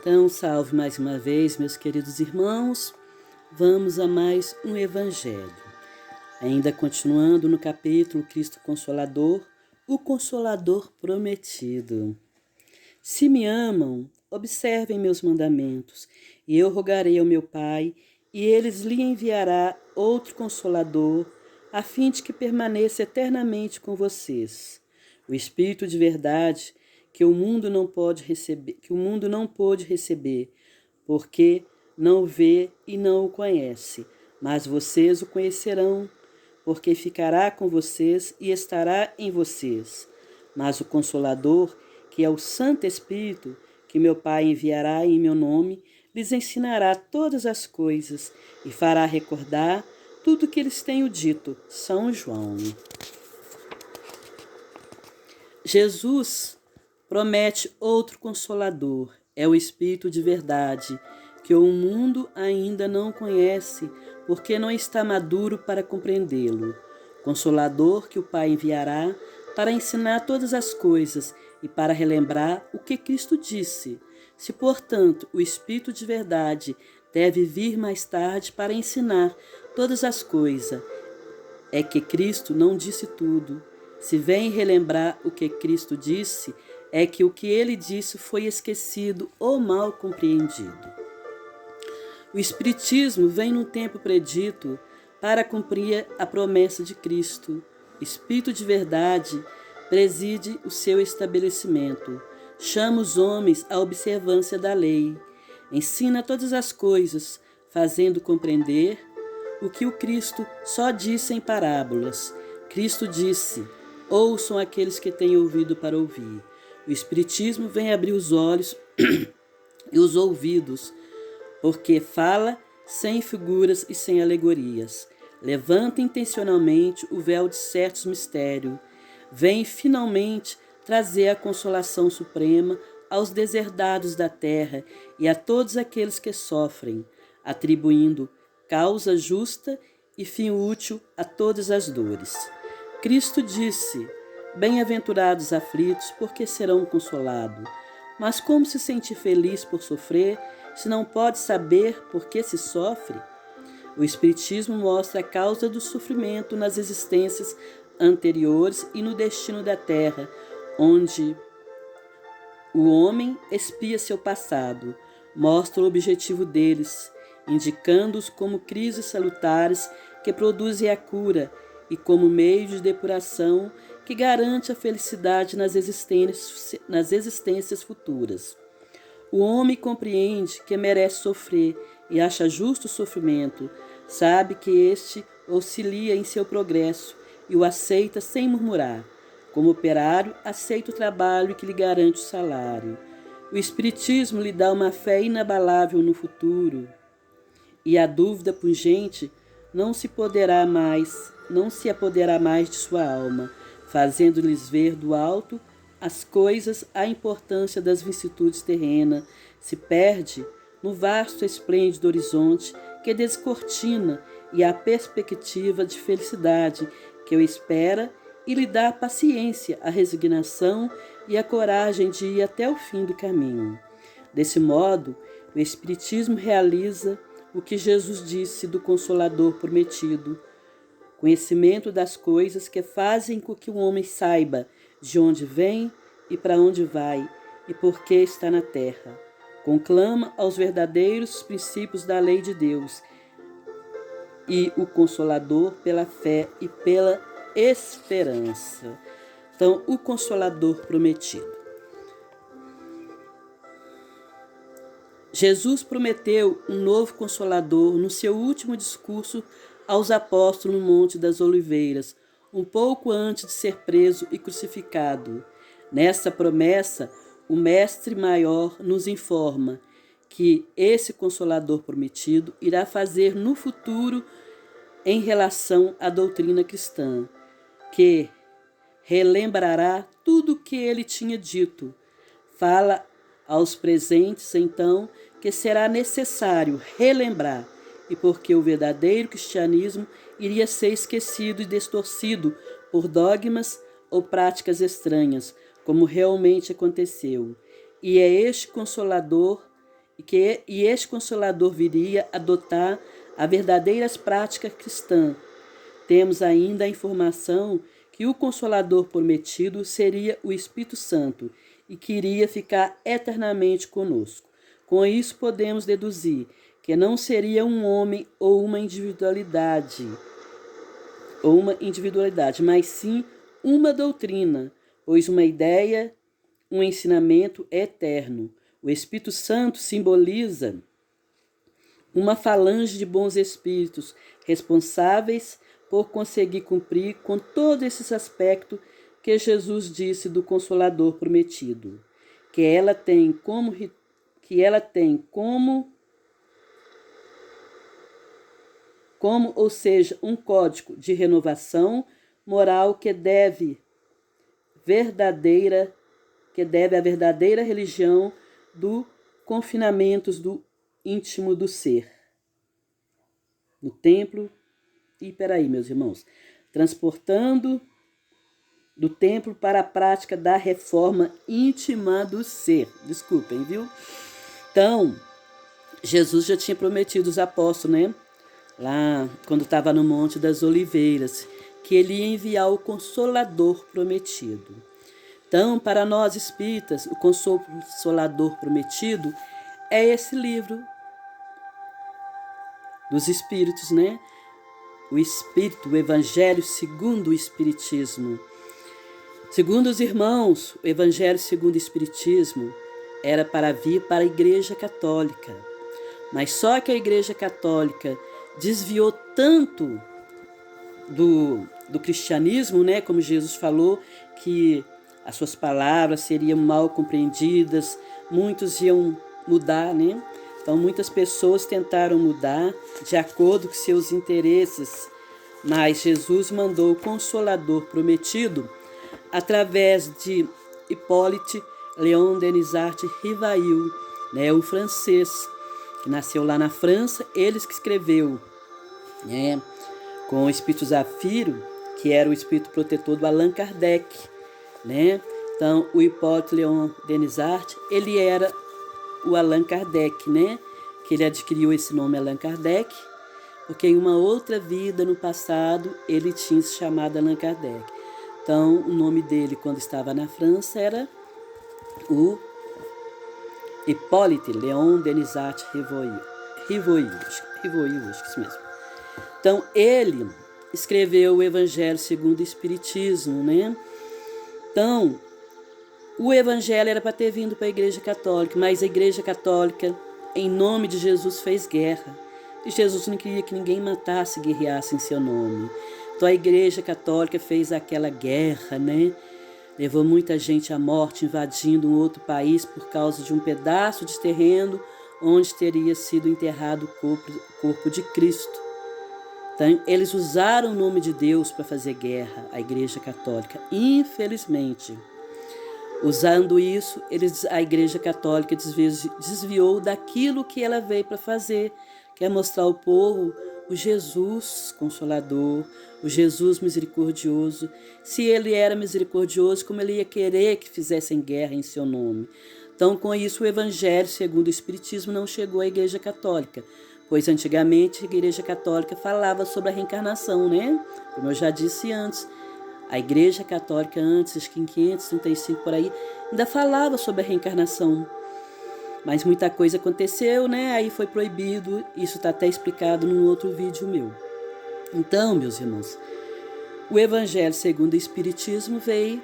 Então, salve mais uma vez, meus queridos irmãos. Vamos a mais um evangelho. Ainda continuando no capítulo Cristo Consolador, o Consolador Prometido. Se me amam, observem meus mandamentos, e eu rogarei ao meu Pai, e ele lhe enviará outro Consolador, a fim de que permaneça eternamente com vocês. O Espírito de verdade, que o mundo não pode receber, porque não o vê e não o conhece, mas vocês o conhecerão, porque ficará com vocês e estará em vocês. Mas o Consolador, que é o Santo Espírito, que meu Pai enviará em meu nome, lhes ensinará todas as coisas e fará recordar tudo o que lhes tenho dito. São João. Jesus promete outro Consolador, é o Espírito de verdade, que o mundo ainda não conhece, porque não está maduro para compreendê-lo. Consolador que o Pai enviará para ensinar todas as coisas e para relembrar o que Cristo disse. Se, portanto, o Espírito de verdade deve vir mais tarde para ensinar todas as coisas, é que Cristo não disse tudo. Se vem relembrar o que Cristo disse, é que o que ele disse foi esquecido ou mal compreendido. O Espiritismo vem no tempo predito para cumprir a promessa de Cristo. O Espírito de verdade preside o seu estabelecimento. Chama os homens à observância da lei. Ensina todas as coisas, fazendo compreender o que o Cristo só disse em parábolas. Cristo disse: ouçam aqueles que têm ouvido para ouvir. O Espiritismo vem abrir os olhos e os ouvidos, porque fala sem figuras e sem alegorias. Levanta intencionalmente o véu de certos mistérios. Vem finalmente trazer a consolação suprema aos deserdados da terra e a todos aqueles que sofrem, atribuindo causa justa e fim útil a todas as dores. Cristo disse: bem-aventurados aflitos, porque serão consolados. Mas como se sentir feliz por sofrer, se não pode saber por que se sofre? O Espiritismo mostra a causa do sofrimento nas existências anteriores e no destino da Terra, onde o homem expia seu passado, mostra o objetivo deles, indicando-os como crises salutares que produzem a cura e como meio de depuração que garante a felicidade nas existências futuras. O homem compreende que merece sofrer e acha justo o sofrimento, sabe que este auxilia em seu progresso e o aceita sem murmurar. Como operário, aceita o trabalho que lhe garante o salário. O Espiritismo lhe dá uma fé inabalável no futuro, e a dúvida pungente não se apoderará mais de sua alma, fazendo-lhes ver do alto as coisas, a importância das vicissitudes terrenas, se perde no vasto e esplêndido horizonte que descortina e a perspectiva de felicidade que o espera e lhe dá a paciência, a resignação e a coragem de ir até o fim do caminho. Desse modo, o Espiritismo realiza o que Jesus disse do Consolador prometido: conhecimento das coisas que fazem com que o homem saiba de onde vem e para onde vai e por que está na terra. Conclama aos verdadeiros princípios da lei de Deus e o Consolador pela fé e pela esperança. Então, o Consolador prometido. Jesus prometeu um novo Consolador no seu último discurso aos apóstolos no Monte das Oliveiras, um pouco antes de ser preso e crucificado. Nessa promessa, o Mestre Maior nos informa que esse Consolador prometido irá fazer no futuro em relação à doutrina cristã, que relembrará tudo o que ele tinha dito. Fala aos presentes, então, que será necessário relembrar, e porque o verdadeiro cristianismo iria ser esquecido e distorcido por dogmas ou práticas estranhas, como realmente aconteceu. E é este Consolador e este Consolador viria adotar a verdadeiras práticas cristãs. Temos ainda a informação que o Consolador prometido seria o Espírito Santo e que iria ficar eternamente conosco. Com isso podemos deduzir que não seria um homem ou uma individualidade, mas sim uma doutrina, pois uma ideia, um ensinamento eterno. O Espírito Santo simboliza uma falange de bons espíritos responsáveis por conseguir cumprir com todos esses aspectos que Jesus disse do Consolador prometido, que ela tem como, ou seja, um código de renovação moral que deve a verdadeira religião do confinamento do íntimo do ser. No templo, meus irmãos, transportando do templo para a prática da reforma íntima do ser. Desculpem, viu? Então, Jesus já tinha prometido aos apóstolos, né? Lá, quando estava no Monte das Oliveiras, que ele ia enviar o Consolador prometido. Então, para nós espíritas, o Consolador prometido é esse livro dos Espíritos, né? O Espírito, o Evangelho segundo o Espiritismo. Segundo os irmãos, o Evangelho segundo o Espiritismo era para vir para a Igreja Católica. Mas só que a Igreja Católica desviou tanto do cristianismo, né? Como Jesus falou, que as suas palavras seriam mal compreendidas, muitos iam mudar, né? Então, muitas pessoas tentaram mudar de acordo com seus interesses, mas Jesus mandou o Consolador prometido através de Hippolyte Léon Denisart Rivail, né? Um francês que nasceu lá na França, ele que escreveu, né? Com o Espírito Zafiro, que era o espírito protetor do Allan Kardec, né? Então, o Hippolyte Léon Denisart, ele era o Allan Kardec, né? Que ele adquiriu esse nome Allan Kardec, porque em uma outra vida no passado ele tinha se chamado Allan Kardec. Então, o nome dele quando estava na França era o Hippolyte Léon Denisart Rivail, acho que isso mesmo. Então, ele escreveu o Evangelho segundo o Espiritismo, né? Então, o Evangelho era para ter vindo para a Igreja Católica, mas a Igreja Católica, em nome de Jesus, fez guerra. E Jesus não queria que ninguém matasse e guerreasse em seu nome. Então, a Igreja Católica fez aquela guerra, né? Levou muita gente à morte, invadindo um outro país por causa de um pedaço de terreno onde teria sido enterrado o corpo de Cristo. Então, eles usaram o nome de Deus para fazer guerra à Igreja Católica. Infelizmente, usando isso, a Igreja Católica desviou daquilo que ela veio para fazer, que é mostrar ao povo o Jesus Consolador, o Jesus misericordioso. Se ele era misericordioso, como ele ia querer que fizessem guerra em seu nome? Então, com isso, o Evangelho segundo o Espiritismo não chegou à Igreja Católica, pois antigamente a Igreja Católica falava sobre a reencarnação, né? Como eu já disse antes, a Igreja Católica antes, acho que em 535 por aí, ainda falava sobre a reencarnação. Mas muita coisa aconteceu, né? Aí foi proibido. Isso está até explicado num outro vídeo meu. Então, meus irmãos, o Evangelho segundo o Espiritismo veio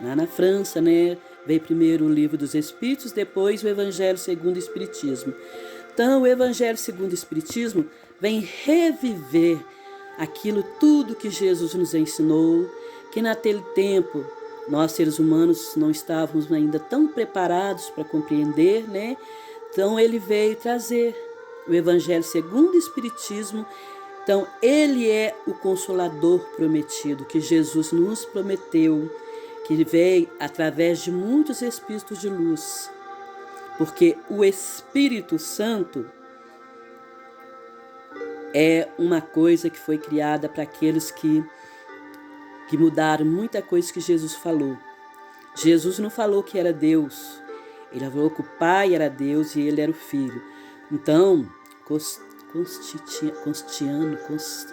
lá na França, né? Veio primeiro o Livro dos Espíritos, depois o Evangelho segundo o Espiritismo. Então, o Evangelho segundo o Espiritismo vem reviver aquilo tudo que Jesus nos ensinou, que naquele tempo nós, seres humanos, não estávamos ainda tão preparados para compreender, né? Então, ele veio trazer o Evangelho segundo o Espiritismo. Então, ele é o Consolador prometido, que Jesus nos prometeu, que ele veio através de muitos Espíritos de luz. Porque o Espírito Santo é uma coisa que foi criada para aqueles que mudaram muita coisa que Jesus falou. Jesus não falou que era Deus. Ele falou que o Pai era Deus e ele era o Filho. Então,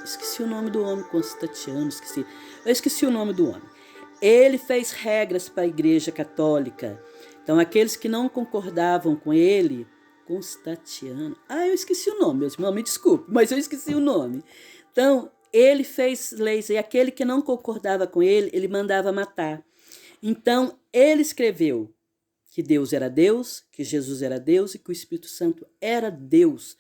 esqueci o nome do homem, Constantino, eu esqueci o nome do homem. Ele fez regras para a Igreja Católica. Então, aqueles que não concordavam com ele, Constantino, eu esqueci o nome, meus irmãos, me desculpe, mas eu esqueci o nome. Então, ele fez leis e aquele que não concordava com ele, ele mandava matar. Então, ele escreveu que Deus era Deus, que Jesus era Deus e que o Espírito Santo era Deus.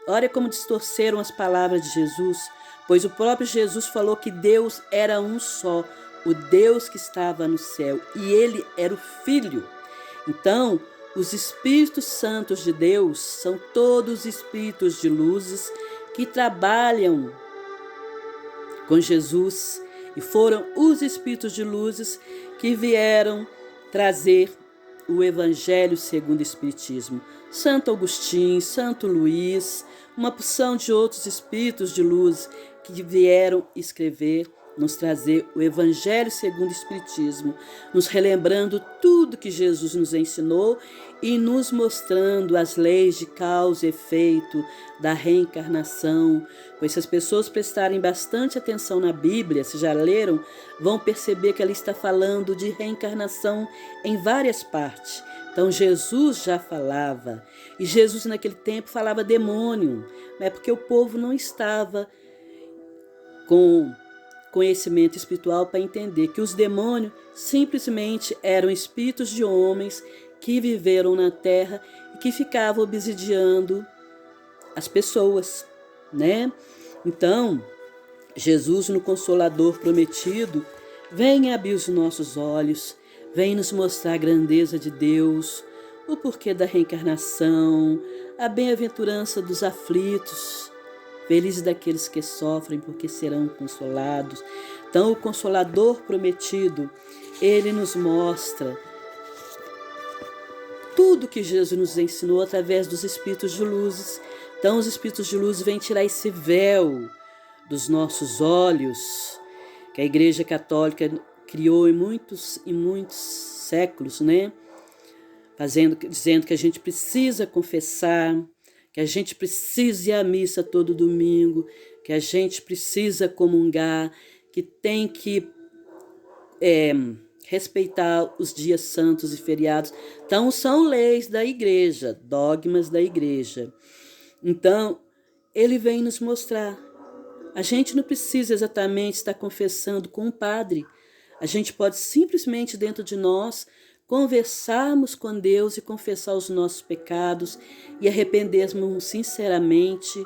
Olha como distorceram as palavras de Jesus, pois o próprio Jesus falou que Deus era um só, o Deus que estava no céu, e ele era o Filho. Então, os Espíritos Santos de Deus são todos espíritos de luzes que trabalham com Jesus e foram os espíritos de luzes que vieram trazer o Evangelho segundo o Espiritismo. Santo Agostinho, Santo Luís, uma porção de outros espíritos de luz que vieram escrever, nos trazer o Evangelho segundo o Espiritismo, nos relembrando tudo que Jesus nos ensinou e nos mostrando as leis de causa e efeito da reencarnação. Pois se as pessoas prestarem bastante atenção na Bíblia, se já leram, vão perceber que ela está falando de reencarnação em várias partes. Então Jesus já falava, e Jesus naquele tempo falava demônio, né? Porque o povo não estava com conhecimento espiritual para entender que os demônios simplesmente eram espíritos de homens que viveram na terra e que ficavam obsidiando as pessoas, né? Então, Jesus, no Consolador prometido, vem abrir os nossos olhos, vem nos mostrar a grandeza de Deus, o porquê da reencarnação, a bem-aventurança dos aflitos, felizes daqueles que sofrem, porque serão consolados. Então, o Consolador prometido, ele nos mostra tudo que Jesus nos ensinou através dos Espíritos de luzes. Então, os Espíritos de luz vêm tirar esse véu dos nossos olhos, que a Igreja Católica criou em muitos séculos, né? Dizendo que a gente precisa confessar, que a gente precisa ir à missa todo domingo, que a gente precisa comungar, que tem que respeitar os dias santos e feriados. Então, são leis da igreja, dogmas da igreja. Então, ele vem nos mostrar. A gente não precisa exatamente estar confessando com um padre. A gente pode simplesmente, dentro de nós, conversarmos com Deus e confessar os nossos pecados e arrependermos sinceramente,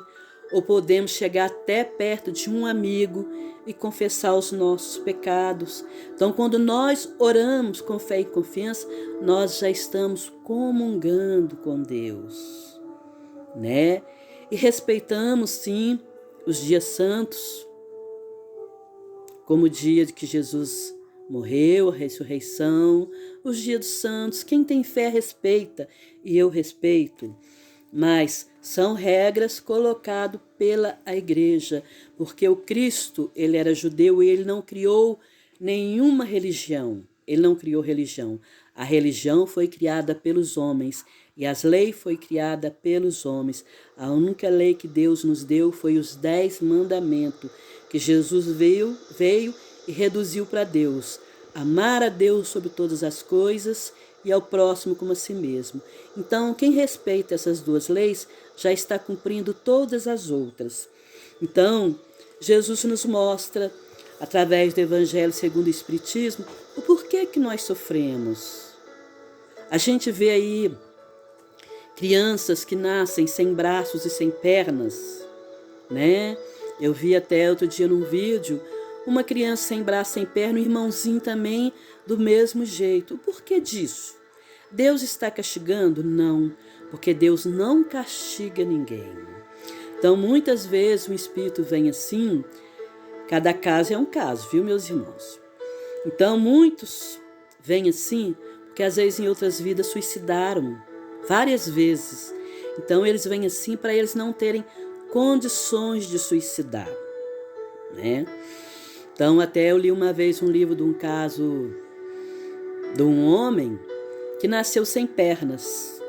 ou podemos chegar até perto de um amigo e confessar os nossos pecados. Então, quando nós oramos com fé e confiança, nós já estamos comungando com Deus, né? E respeitamos, sim, os dias santos, como o dia de que Jesus morreu, a ressurreição, os dias dos santos. Quem tem fé respeita, e eu respeito. Mas são regras colocadas pela igreja, porque o Cristo, ele era judeu e ele não criou nenhuma religião. Ele não criou religião. A religião foi criada pelos homens e as leis foi criada pelos homens. A única lei que Deus nos deu foi os 10 mandamentos, que Jesus veio e reduziu para Deus. Amar a Deus sobre todas as coisas e ao próximo como a si mesmo. Então, quem respeita essas duas leis já está cumprindo todas as outras. Então, Jesus nos mostra, através do Evangelho segundo o Espiritismo, o porquê que nós sofremos. A gente vê aí crianças que nascem sem braços e sem pernas, né? Eu vi até outro dia num vídeo uma criança sem braço, sem perna, um irmãozinho também do mesmo jeito. O porquê disso? Deus está castigando? Não, porque Deus não castiga ninguém. Então, muitas vezes o Espírito vem assim, cada caso é um caso, viu, meus irmãos? Então, muitos vêm assim, porque às vezes em outras vidas suicidaram, várias vezes. Então, eles vêm assim para eles não terem condições de suicidar, né? Então, até eu li uma vez um livro de um caso de um homem que nasceu sem pernas.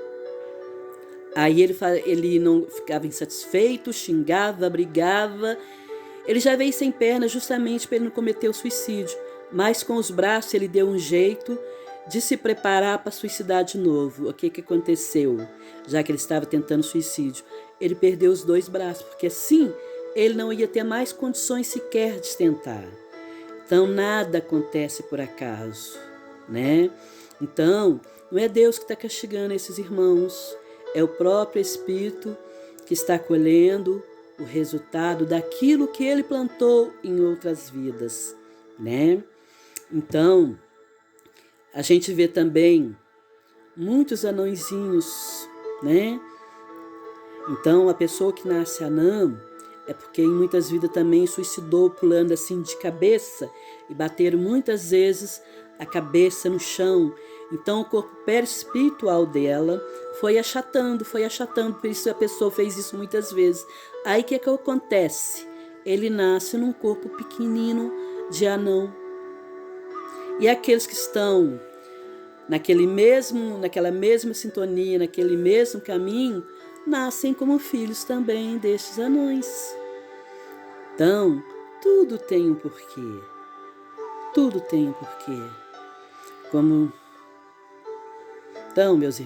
Aí ele não ficava insatisfeito, xingava, brigava. Ele já veio sem pernas justamente para ele não cometer o suicídio, mas com os braços ele deu um jeito de se preparar para suicidar de novo. O que aconteceu? Já que ele estava tentando suicídio, ele perdeu os 2 braços, porque assim ele não ia ter mais condições sequer de tentar. Então nada acontece por acaso, né? Então não é Deus que está castigando esses irmãos, é o próprio Espírito que está colhendo o resultado daquilo que ele plantou em outras vidas, né? Então, a gente vê também muitos anõezinhos, né? Então, a pessoa que nasce anã é porque em muitas vidas também suicidou pulando assim de cabeça e bateram muitas vezes a cabeça no chão. Então, o corpo perispiritual dela foi achatando, por isso a pessoa fez isso muitas vezes. Aí o que acontece? Ele nasce num corpo pequenino de anão. E aqueles que estão naquela mesma sintonia, naquele mesmo caminho, nascem como filhos também destes anões. Então, tudo tem um porquê. Tudo tem um porquê. Então, meus irmãos,